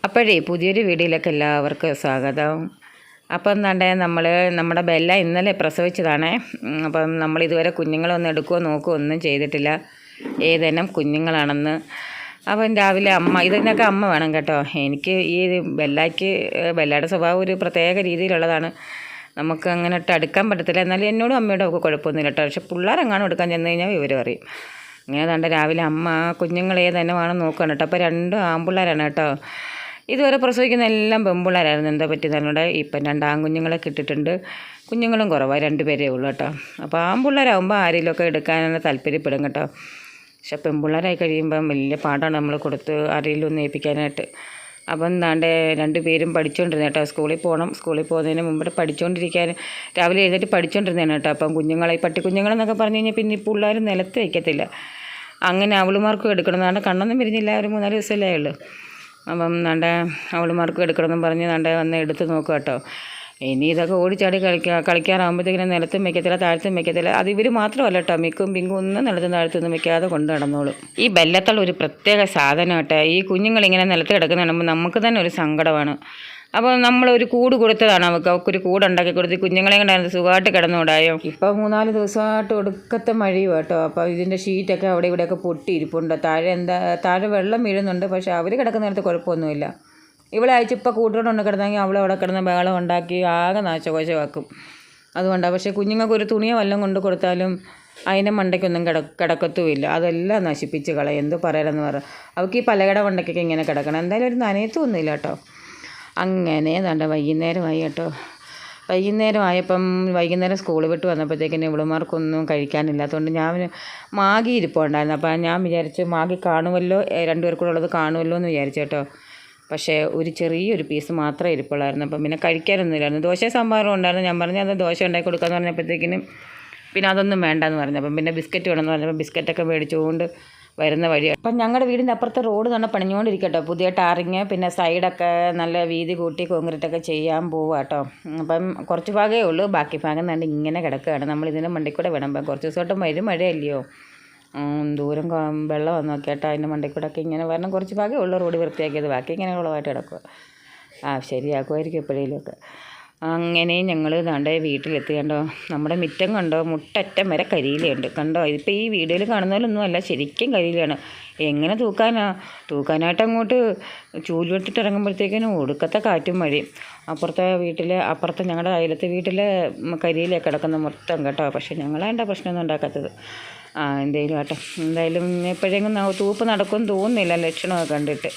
അപ്പോഴേ പുതിയൊരു വീഡിയോയിലേക്ക് എല്ലാവർക്കും സ്വാഗതം. അപ്പം എന്താണ്ടേ നമ്മുടെ ബെല്ല ഇന്നലെ പ്രസവിച്ചതാണേ. അപ്പം നമ്മളിതുവരെ കുഞ്ഞുങ്ങളൊന്നും എടുക്കുകയോ നോക്കുകയോ ഒന്നും ചെയ്തിട്ടില്ല, ഏതെല്ലാം കുഞ്ഞുങ്ങളാണെന്ന്. അപ്പം രാവിലെ ഇതിനൊക്കെ അമ്മ വേണം കേട്ടോ. എനിക്ക് ഈ ബെല്ലയുടെ സ്വഭാവം ഒരു പ്രത്യേക രീതിയിലുള്ളതാണ്. നമുക്ക് അങ്ങനെ ഇട്ട് അടുക്കാൻ പറ്റത്തില്ല. എന്നാലും എന്നോടും അമ്മയോടും ഒക്കെ കുഴപ്പമൊന്നുമില്ല കേട്ടോ. പക്ഷെ പിള്ളേരെങ്ങാനും എടുക്കാൻ ചെന്ന് കഴിഞ്ഞാൽ വിവരം അറിയും. ഇങ്ങനെ കണ്ട രാവിലെ അമ്മ കുഞ്ഞുങ്ങൾ ഏതെന്നെ വേണം നോക്കണം കേട്ടോ. അപ്പോൾ 2 ആൺപിള്ളേരാണ് കേട്ടോ. ഇതുവരെ പ്രസവിക്കുന്ന എല്ലാം പെൺപിള്ളേരായിരുന്നു. എന്താ പറ്റിയെന്നറിഞ്ഞൂടെ. ഇപ്പം 2 ആൺകുഞ്ഞുങ്ങളെ കിട്ടിയിട്ടുണ്ട്. കുഞ്ഞുങ്ങളും കുറവാണ്, 2 പേരേ ഉള്ളൂ കേട്ടോ. അപ്പോൾ ആൺപിള്ളേരാകുമ്പോൾ ആരെങ്കിലുമൊക്കെ എടുക്കാനാണ് താല്പര്യപ്പെടും കേട്ടോ. പക്ഷെ പെൺപിള്ളേരായി കഴിയുമ്പം വലിയ പാടാണ് നമ്മൾ കൊടുത്ത് ആരെങ്കിലും ഒന്ന് ഏൽപ്പിക്കാനായിട്ട്. അപ്പം എന്താണ്ട് 2 പേരും പഠിച്ചുകൊണ്ടിരുന്ന കേട്ടോ. സ്കൂളിൽ പോകുന്നതിന് മുമ്പ് പഠിച്ചുകൊണ്ടിരിക്കാൻ രാവിലെ എഴുന്നേറ്റ് പഠിച്ചുകൊണ്ടിരുന്നതാണ് കേട്ടോ. അപ്പം പട്ടിക്കുഞ്ഞുങ്ങളെന്നൊക്കെ പറഞ്ഞു കഴിഞ്ഞാൽ പിന്നെ ഈ പിള്ളേർ നിലത്ത് വയ്ക്കത്തില്ല. അങ്ങനെ അവളുമാർക്കും എടുക്കണമെന്നാണ്ട് കണ്ണൊന്നും വിരിഞ്ഞില്ല, ഒരു 3-4 ദിവസമല്ലേ ഉള്ളൂ. അപ്പം അവളുമാർക്കും എടുക്കണമെന്നും പറഞ്ഞ് വന്ന് എടുത്ത് നോക്കുക കേട്ടോ. ഇനി ഇതൊക്കെ ഓടിച്ചാടി കളിക്കാറാകുമ്പോഴത്തേക്കിനും നിലത്തും വയ്ക്കത്തില്ല, താഴത്തും വയ്ക്കത്തില്ല. അത് ഇവർ മാത്രമല്ല കേട്ടോ, മിക്കും പിങ്കും ഒന്നും നിലത്തും താഴത്തൊന്നും വയ്ക്കാതെ കൊണ്ട് നടന്നോളും. ഈ ബെല്ലത്തൾ ഒരു പ്രത്യേക സാധനം കേട്ടോ. ഈ കുഞ്ഞുങ്ങളിങ്ങനെ നിലത്ത് കിടക്കുന്ന കാണുമ്പോൾ നമുക്ക് തന്നെ ഒരു സങ്കടമാണ്. അപ്പോൾ നമ്മളൊരു കൂട് കൊടുത്തതാണ് അവർക്കൊരു കൂടുണ്ടാക്കി കൊടുത്ത് കുഞ്ഞുങ്ങളെ കൊണ്ടായിരുന്നു സുഖമായിട്ട് കിടന്നുകൂടായോ. ഇപ്പോൾ 3-4 ദിവസമായിട്ട് ഒടുക്കത്തെ മഴയും കേട്ടോ. അപ്പോൾ ഇതിൻ്റെ ഷീറ്റൊക്കെ അവിടെ ഇവിടെയൊക്കെ പൊട്ടിയിരിപ്പുണ്ട്. താഴെ വെള്ളം വീഴുന്നുണ്ട്. പക്ഷേ അവർ കിടക്കുന്ന നേരത്ത് കുഴപ്പമൊന്നുമില്ല. ഇവിടെ അയച്ച് ഇപ്പോൾ കൂട്ടുകൊണ്ട് കിടന്നെങ്കിൽ അവളെ അവിടെ കിടന്ന് ബഹളം ഉണ്ടാക്കി ആകെ നാശകോശമാക്കും. അതുകൊണ്ടാണ്. പക്ഷേ കുഞ്ഞുങ്ങൾക്ക് ഒരു തുണിയോ വല്ലതും കൊണ്ട് കൊടുത്താലും അതിൻ്റെ മണ്ടയ്ക്കൊന്നും കിടക്കത്തുമില്ല. അതെല്ലാം നശിപ്പിച്ച് കളയും. എന്ത് പറയാനെന്ന് പറയാം. അവൾക്ക് ഈ പലകട മണ്ടയ്ക്കൊക്കെ ഇങ്ങനെ കിടക്കണം. എന്തായാലും ഒരു നനയത്തൊന്നുമില്ല കേട്ടോ. അങ്ങനെ വൈകുന്നേരമായി കേട്ടോ. വൈകുന്നേരം സ്കൂൾ വിട്ട് വന്നപ്പോഴത്തേക്കിന് ഇവളുമാർക്കൊന്നും കഴിക്കാനില്ലാത്തതുകൊണ്ട് ഞാൻ മാഗി ഇരിപ്പുണ്ടായിരുന്നു. അപ്പോൾ ഞാൻ വിചാരിച്ചു മാഗി കാണുമല്ലോ, 2 പേർക്കൂടെ ഉള്ളത് കാണുമല്ലോ എന്ന് വിചാരിച്ചു കേട്ടോ. പക്ഷേ ഒരു ചെറിയൊരു പീസ് മാത്രമേ ഇരിപ്പുള്ളായിരുന്നു. അപ്പം പിന്നെ കഴിക്കാനൊന്നുമില്ലായിരുന്നു. ദോശയും സാമ്പാറും ഉണ്ടായിരുന്നു. ഞാൻ പറഞ്ഞു അത് ദോശ ഉണ്ടാക്കി കൊടുക്കാമെന്ന് പറഞ്ഞപ്പോഴത്തേക്കിനും പിന്നെ അതൊന്നും വേണ്ടെന്ന് പറഞ്ഞു. അപ്പം പിന്നെ ബിസ്ക്കറ്റ് വേണമെന്ന് പറഞ്ഞപ്പോൾ ബിസ്ക്കറ്റൊക്കെ മേടിച്ചുകൊണ്ട് വരുന്ന വഴിയാണ്. അപ്പം ഞങ്ങളുടെ വീടിൻ്റെ അപ്പുറത്തെ റോഡ് തന്നെ പണിഞ്ഞുകൊണ്ടിരിക്കട്ടോ. പുതിയ ടാറിങ്, പിന്നെ സൈഡൊക്കെ നല്ല വീതി കൂട്ടി കോൺക്രീറ്റൊക്കെ ചെയ്യാൻ പോവുക കേട്ടോ. അപ്പം കുറച്ച് ഭാഗമേ ഉള്ളൂ, ബാക്കി ഭാഗം ഇങ്ങനെ കിടക്കുകയാണ്. നമ്മളിതിൻ്റെ മണ്ടിൽ കൂടെ വിടാം. കുറച്ച് ദിവസമായിട്ട് മഴയല്ലയോ, ദൂരം വെള്ളം വന്നു നോക്കിയാട്ടോ. അതിൻ്റെ മണ്ടിൽ കൂടെ ഒക്കെ ഇങ്ങനെ വരണം. കുറച്ച് ഭാഗമേ ഉള്ളൂ റോഡ് വൃത്തിയാക്കിയത്, ബാക്കി ഇങ്ങനെ ഉള്ളതായിട്ട് കിടക്കുക. ശരിയാക്കുമായിരിക്കും എപ്പോഴേലുമൊക്കെ. അങ്ങനെ ഞങ്ങൾ വീട്ടിലെത്തി കണ്ടോ. നമ്മുടെ മുറ്റം കണ്ടോ, മുട്ടറ്റം വരെ കരിയിലുണ്ട് കണ്ടോ. ഇതിപ്പോൾ ഈ വീഡിയോയിൽ കാണുന്നതിലൊന്നും അല്ല, ശരിക്കും കരിയിലാണ്. എങ്ങനെ തൂക്കാനായിട്ട് അങ്ങോട്ട് ചൂലെടുത്തിട്ട് ഇറങ്ങുമ്പോഴത്തേക്കിനും ഒടുക്കത്തെ കാറ്റും മഴയും. അപ്പുറത്തെ ഞങ്ങളുടെ അയലത്തെ വീട്ടിലെ കരിയിലേ കിടക്കുന്ന മൊത്തം കേട്ടോ. പക്ഷേ ഞങ്ങളതിൻ്റെ പ്രശ്നമൊന്നും ഉണ്ടാക്കാത്തത്. എന്തായാലും എപ്പോഴെങ്കിലും തൂപ്പ് നടക്കുമെന്ന് തോന്നുന്നില്ല ലക്ഷണമൊക്കെ കണ്ടിട്ട്.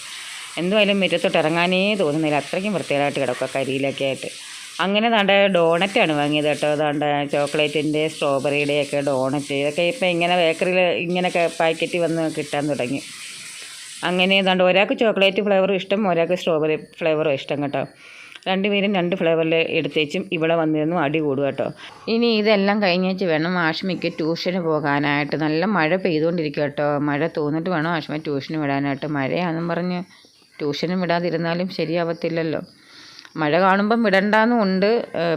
എന്തായാലും മുറ്റത്തോട്ട് ഇറങ്ങാനേ തോന്നുന്നില്ല, അത്രയ്ക്കും വൃത്തികേടായിട്ട് കിടക്കുക കരിയിലൊക്കെ ആയിട്ട്. അങ്ങനെ ഡോണറ്റാണ് വാങ്ങിയത് കേട്ടോ. ചോക്ലേറ്റിൻ്റെ സ്ട്രോബെറിയുടെയൊക്കെ ഡോണറ്റ്. ഇതൊക്കെ ഇപ്പം ഇങ്ങനെ ബേക്കറിയിൽ ഇങ്ങനെയൊക്കെ പാക്കറ്റ് വന്ന് കിട്ടാൻ തുടങ്ങി. അങ്ങനെ ഒരാൾക്ക് ചോക്ലേറ്റ് ഫ്ലേവറും ഇഷ്ടം, ഒരാൾക്ക് സ്ട്രോബെറി ഫ്ലേവറും ഇഷ്ടം കേട്ടോ. 2 പേരും 2 ഫ്ലേവറിൽ എടുത്തേച്ചും ഇവിടെ വന്നിരുന്നു അടി കൂടുക കേട്ടോ. ഇനി ഇതെല്ലാം കഴിഞ്ഞേച്ച് വേണം ആഷ്മിക്ക് ട്യൂഷന് പോകാനായിട്ട്. നല്ല മഴ പെയ്തുകൊണ്ടിരിക്കുക കേട്ടോ. മഴ തോന്നിട്ട് വേണം ആഷ്മ ട്യൂഷന് വിടാനായിട്ട്. മഴയാണെന്നും പറഞ്ഞ് ട്യൂഷനും വിടാതിരുന്നാലും ശരിയാവത്തില്ലല്ലോ. മഴ കാണുമ്പം വിടണ്ടെന്നും ഉണ്ട്.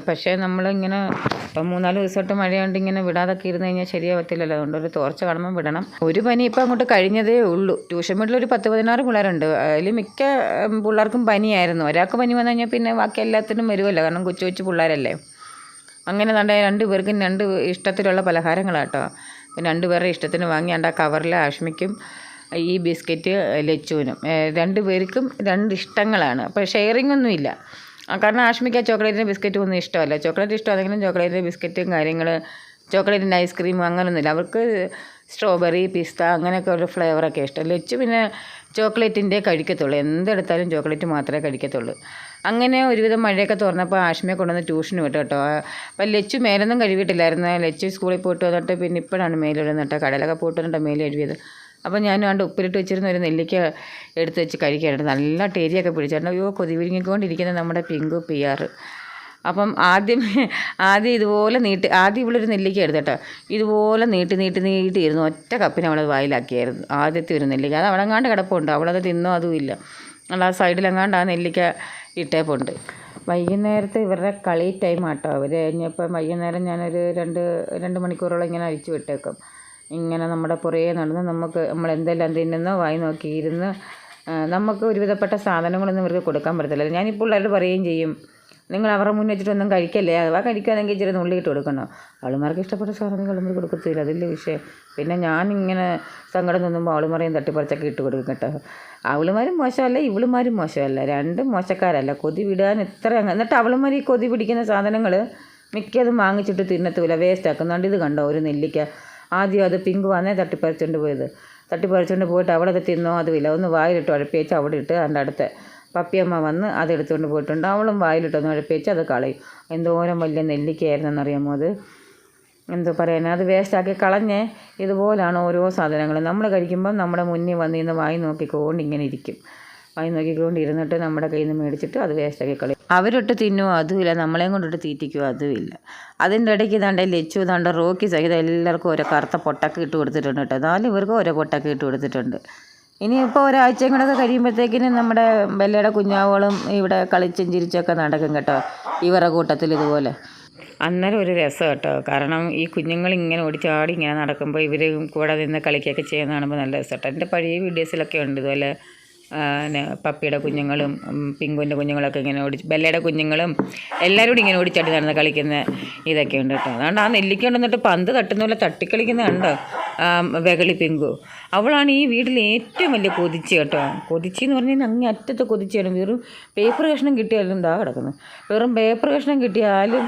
പക്ഷേ നമ്മളിങ്ങനെ ഇപ്പം 3-4 ദിവസമായിട്ട് മഴയുണ്ട്, ഇങ്ങനെ വിടാതൊക്കെ ഇരുന്ന് കഴിഞ്ഞാൽ ശരിയാവത്തില്ലല്ലോ. അതുകൊണ്ട് ഒരു തോർച്ച കാണുമ്പം വിടണം. ഒരു പനി ഇപ്പം അങ്ങോട്ട് കഴിഞ്ഞതേ ഉള്ളൂ. ട്യൂഷൻ വീട്ടിലൊരു 10-16 പിള്ളേരുണ്ട്. അതിൽ മിക്ക പിള്ളേർക്കും പനിയായിരുന്നു. ഒരാൾക്ക് പനി വന്നു കഴിഞ്ഞാൽ പിന്നെ ബാക്കി എല്ലാത്തിനും വരുമല്ലോ, കാരണം കൊച്ചു പിള്ളേരല്ലേ. അങ്ങനെ 2 പേർക്കും 2 ഇഷ്ടത്തിലുള്ള പലഹാരങ്ങളാട്ടോ. 2 പേരുടെ ഇഷ്ടത്തിന് വാങ്ങി കവറിൽ ആഷ്മിക്കും ഈ ബിസ്ക്കറ്റ് ലച്ചുവിനും. 2 പേർക്കും 2 ഇഷ്ടങ്ങളാണ്. അപ്പോൾ ഷെയറിംഗ് ഒന്നും ഇല്ല. കാരണം ആഷ്മിക്ക് ചോക്ലേറ്റിൻ്റെ ബിസ്ക്കറ്റും ഒന്നും ഇഷ്ടമല്ല. ചോക്ലേറ്റ് ഇഷ്ടമാണെങ്കിലും ചോക്ലേറ്റിൻ്റെ ബിസ്ക്കറ്റും ചോക്ലേറ്റിൻ്റെ ഐസ്ക്രീമും അങ്ങനെയൊന്നുമില്ല. അവർക്ക് സ്ട്രോബെറി, പിസ്ത അങ്ങനെയൊക്കെ ഒരു ഫ്ലേവറൊക്കെ ഇഷ്ടം. ലച്ചു പിന്നെ ചോക്ലേറ്റിൻ്റെ കഴിക്കത്തുള്ളൂ. എന്തെടുത്താലും ചോക്ലേറ്റ് മാത്രമേ കഴിക്കത്തുള്ളൂ. അങ്ങനെ ഒരുവിധം മഴയൊക്കെ തുറന്നപ്പോൾ ആഷ്മിയെ കൊണ്ടുവന്ന് ട്യൂഷന് വിട്ടു കേട്ടോ. അപ്പം ലച്ചു മേലൊന്നും കഴുകിയിട്ടില്ലായിരുന്നു. ലച്ചു സ്കൂളിൽ പോയിട്ട് വന്നിട്ട് പിന്നെ ഇപ്പോഴാണ് മേലിടുന്നത് കേട്ടോ. കടലൊക്കെ പോയിട്ട് വന്നിട്ട് മേലെ എഴുതിയത്. അപ്പോൾ ഞാനും ഉപ്പിലിട്ട് വെച്ചിരുന്ന ഒരു നെല്ലിക്ക എടുത്ത് വെച്ച് കഴിക്കാനായിട്ട്. നല്ല ടേരിയൊക്കെ പിടിച്ചിട്ടുണ്ട്. കൊതി വിരിങ്ങിക്കൊണ്ടിരിക്കുന്ന നമ്മുടെ പിങ്കു PR. അപ്പം ആദ്യം ഇതുപോലെ ആദ്യം ഇവളൊരു നെല്ലിക്ക എടുത്തിട്ടോ. ഇതുപോലെ നീട്ടിയിരുന്നു. ഒറ്റ കപ്പിന് അവളത് വായിലാക്കിയായിരുന്നു ആദ്യത്തെ ഒരു നെല്ലിക്ക. അത് അവളെങ്ങാണ്ട് കിടപ്പുണ്ട്. അവളത് തിന്നോ അതുമില്ല. ആ സൈഡിലെങ്ങാണ്ട് ആ നെല്ലിക്ക ഇട്ടേപ്പുണ്ട്. വൈകുന്നേരത്തെ ഇവരുടെ കളി ടൈം ആട്ടോ. അവർ കഴിഞ്ഞപ്പം വൈകുന്നേരം ഞാനൊരു 2 മണിക്കൂറോളം ഇങ്ങനെ അഴിച്ചു വിട്ടേക്കും. ഇങ്ങനെ നമ്മുടെ പുറകെ നടന്ന് നമ്മൾ എന്തെല്ലാം തിന്നുന്നോ വായി നോക്കിയിരുന്ന് നമുക്ക് ഒരുവിധപ്പെട്ട സാധനങ്ങളൊന്നും ഇവർക്ക് കൊടുക്കാൻ പറ്റത്തില്ല. ഞാനിപ്പോൾ പിള്ളേരോട് പറയുകയും ചെയ്യും, നിങ്ങൾ അവരുടെ മുന്നിൽ വെച്ചിട്ടൊന്നും കഴിക്കല്ലേ, അഥവാ കഴിക്കുകയാണെങ്കിൽ ഇച്ചിരി നുള്ളിയിട്ട് കൊടുക്കണം. അവളുമാർക്ക് ഇഷ്ടപ്പെട്ട സാധനങ്ങൾ നമ്മൾ കൊടുക്കത്തില്ല, അതിൻ്റെ വിഷയം. പിന്നെ ഞാനിങ്ങനെ സങ്കടം തോന്നുമ്പോൾ അവളുമാരെയും തട്ടിപ്പറിച്ചൊക്കെ ഇട്ട് കൊടുക്കും കേട്ടോ. അവളുമാരും മോശമല്ല, ഇവളുമാരും മോശമല്ല, രണ്ടും മോശക്കാരല്ല. കൊതി വിടാൻ എത്ര എന്നിട്ട് അവളുമാർ ഈ കൊതി പിടിക്കുന്ന സാധനങ്ങൾ മിക്കതും വാങ്ങിച്ചിട്ട് തിന്നത്തുമില്ല, വേസ്റ്റ് ആക്കുന്നുണ്ട്. ഇത് കണ്ടോ, ഒരു നെല്ലിക്ക ആദ്യം അത് പിങ്ക് വന്നേ തട്ടിപ്പറിച്ചുകൊണ്ട് പോയിട്ട് അവളത് തിന്നോ അതുമില്ല, ഒന്ന് വായിലിട്ട് ഉഴപ്പിച്ച് അവിടെ ഇട്ട് അതിൻ്റെ അടുത്ത് പപ്പിയമ്മ വന്ന് അതെടുത്തുകൊണ്ട് പോയിട്ടുണ്ട്. അവളും വായിലിട്ടൊന്ന് ഉഴപ്പിച്ച് അത് കളയും. എന്തോരം വലിയ നെല്ലിക്കയായിരുന്നെന്നറിയാമോ അത്. എന്തോ പറയാനാ, അത് വേസ്റ്റാക്കി കളഞ്ഞേ. ഇതുപോലാണ് ഓരോ സാധനങ്ങളും നമ്മൾ കഴിക്കുമ്പം നമ്മുടെ മുന്നിൽ വന്നിരുന്ന് വായി നോക്കിക്കൊണ്ടിങ്ങനെ ഇരിക്കും. വായി നോക്കിക്കൊണ്ടിരുന്നിട്ട് നമ്മുടെ കയ്യിൽ നിന്ന് മേടിച്ചിട്ട് അത് വേസ്റ്റാക്കി കളയും. അവരൊട്ട് തിന്നുമോ അതുമില്ല, നമ്മളെയും കൊണ്ടിട്ട് തീറ്റിക്കുമോ അതുമില്ല. അതിൻ്റെ ഇടയ്ക്ക് ഇതാണ്ട് ലച്ചു ഇതാണ്ട് റോക്കി സഹിതം എല്ലാവർക്കും ഓരോ കറുത്ത പൊട്ടൊക്കെ ഇട്ട് കൊടുത്തിട്ടുണ്ട് കേട്ടോ. 4 പേർക്കും ഓരോ പൊട്ടൊക്കെ ഇട്ട് കൊടുത്തിട്ടുണ്ട്. ഇനിയിപ്പോൾ ഒരാഴ്ചയും കൂടെ കഴിയുമ്പോഴത്തേക്കിനും നമ്മുടെ ബെല്ലയുടെ കുഞ്ഞാവുകളും ഇവിടെ കളിച്ചും ചിരിച്ചൊക്കെ നടക്കും കേട്ടോ, ഇവരുടെ കൂട്ടത്തിൽ ഇതുപോലെ. അന്നേരം ഒരു രസം കേട്ടോ, കാരണം ഈ കുഞ്ഞുങ്ങൾ ഇങ്ങനെ ഓടിച്ചാടി ഇങ്ങനെ നടക്കുമ്പോൾ ഇവർ കൂടെ നിന്ന് കളിക്കുകയൊക്കെ ചെയ്യുന്ന കാണുമ്പോൾ നല്ല രസം കേട്ടോ. എൻ്റെ പഴയ വീഡിയോസിലൊക്കെ ഉണ്ട് ഇതുപോലെ പപ്പിയുടെ കുഞ്ഞുങ്ങളും പിങ്കുവിൻ്റെ കുഞ്ഞുങ്ങളൊക്കെ ഇങ്ങനെ ബെല്ലയുടെ കുഞ്ഞുങ്ങളും എല്ലാവരും കൂടി ഇങ്ങനെ ഓടിച്ചാടി നടന്ന് കളിക്കുന്ന ഇതൊക്കെ ഉണ്ട് കേട്ടോ. അതുകൊണ്ട് ആ നെല്ലിക്ക കൊണ്ടുവന്നിട്ട് പന്ത് തട്ടുന്ന പോലെ തട്ടിക്കളിക്കുന്ന കണ്ടോ വെകളി പിങ്കു. അവളാണ് ഈ വീട്ടിൽ ഏറ്റവും വലിയ കൊതിച്ച് കേട്ടോ. കൊതിച്ച് എന്ന് പറഞ്ഞു കഴിഞ്ഞാൽ അങ്ങേ അറ്റത്ത് കൊതിച്ചാണ്. വെറും പേപ്പർ കഷ്ണം കിട്ടിയാലും എന്താ കിടക്കുന്നത്, വെറും പേപ്പർ കഷ്ണം കിട്ടിയാലും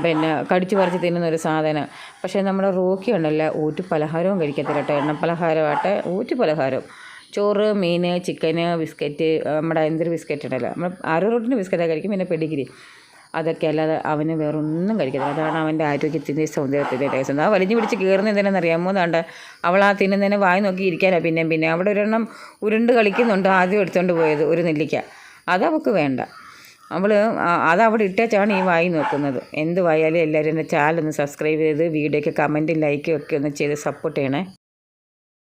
പിന്നെ കടിച്ചു പറിച്ച് തിന്നുന്ന ഒരു സാധനം. പക്ഷേ നമ്മുടെ റോക്കി ഉണ്ടല്ലോ, ഊറ്റ് പലഹാരവും കഴിക്കത്തില്ല കേട്ടോ. എണ്ണ പലഹാരമാട്ടെ ഊറ്റ് പലഹാരം, ചോറ്, മീൻ, ചിക്കന്, ബിസ്ക്കറ്റ്, നമ്മുടെ എന്തൊരു ബിസ്ക്കറ്റ് ഉണ്ടല്ലോ, നമ്മൾ ആരോട്ടിൻ്റെ ബിസ്ക്കറ്റൊക്കെ കഴിക്കും. പിന്നെ പെഡിഗ്രി, അതൊക്കെ അല്ലാതെ അവന് വേറെ ഒന്നും കഴിക്കത്തില്ല. അതാണ് അവൻ്റെ ആരോഗ്യത്തിൻ്റെ സൗന്ദര്യത്തിൻ്റെ രഹസ്യം. ആ വലിഞ്ഞു പിടിച്ച് കയറുന്ന എന്തിനാണെന്നറിയാമോ, താണ്ട അവൾ ആ തിന്നുന്നതിനെ വായി നോക്കി ഇരിക്കാനാണ്. പിന്നെ അവിടെ ഒരെണ്ണം ഉരുണ്ട് കളിക്കുന്നുണ്ട്, ആദ്യം എടുത്തുകൊണ്ട് പോയത് ഒരു നെല്ലിക്ക. അതവൾക്ക് വേണ്ട, അവൾ അതവിടെ ഇട്ടേച്ചാണ് ഈ വായി നോക്കുന്നത്. എന്ത് വായാലും എല്ലാവരും എൻ്റെ ചാനൽ ഒന്ന് സബ്സ്ക്രൈബ് ചെയ്ത് വീഡിയോയ്ക്ക് കമൻറ്റും ലൈക്കും ഒക്കെ ഒന്ന് ചെയ്ത് സപ്പോർട്ട് ചെയ്യണേ.